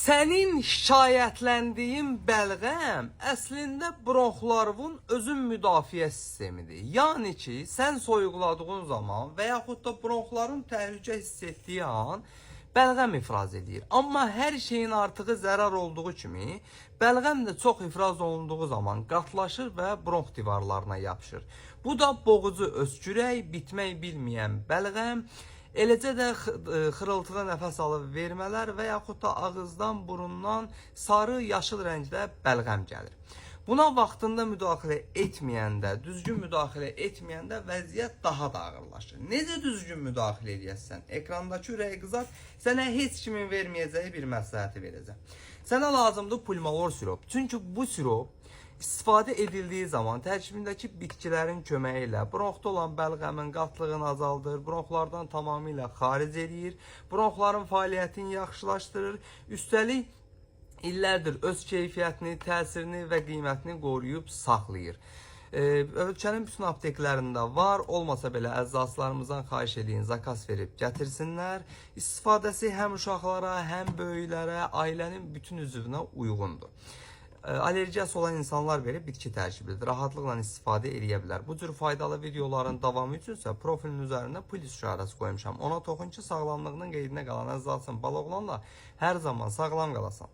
Sənin şikayətləndiyin bəlğəm əslində bronxlarının özün müdafiə sistemidir. Yəni ki, sən soyuqladığın zaman və yaxud da bronxların təhlükə hiss etdiyi an bəlğəm ifraz edir. Amma hər şeyin artığı zərər olduğu kimi, bəlğəm də çox ifraz olunduğu zaman qatlaşır və bronx divarlarına yapışır. Bu da boğucu öskürək, bitmək bilməyən bəlğəm, eləcə də xırıltılı nəfəs alıb vermələr və yaxud da ağızdan, burundan sarı, yaşıl rəngdə bəlğəm gəlir. Buna vaxtında müdaxilə etməyəndə, düzgün müdaxilə etməyəndə vəziyyət daha da ağırlaşır. Necə düzgün müdaxilə edəsən? Ekrandakı ürək qızart sənə heç kimin verməyəcəyi bir məsləhəti verəcəm. Sənə lazımdır pulmolor sirop. Çünki bu sirop istifadə edildiyi zaman tərkibindəki bitkilərin köməyi ilə bronxda olan bəlğəmin qatlığını azaldır, bronxlardan tamamilə xaric edir, bronxların fəaliyyətini yaxşılaşdırır, üstəlik illərdir öz keyfiyyətini, təsirini və qiymətini qoruyub saxlayır. Ölkənin bütün apteklərində var, olmasa belə əczaçılarımızdan xahiş edin, zakas verib gətirsinlər. İstifadəsi həm uşaqlara, həm böyüklərə, ailənin bütün üzvünə uyğundur. Allergiyası olan insanlar belə bitki tərkibidir. Rahatlıqla istifadə edə bilər. Bu cür faydalı videoların davamı üçünsə profilin üzərində plus işarəsi qoymuşam. Ona toxun ki, sağlamlığının qeydinə qalan əczaçın balaoğlanla hər zaman sağlam qalasan.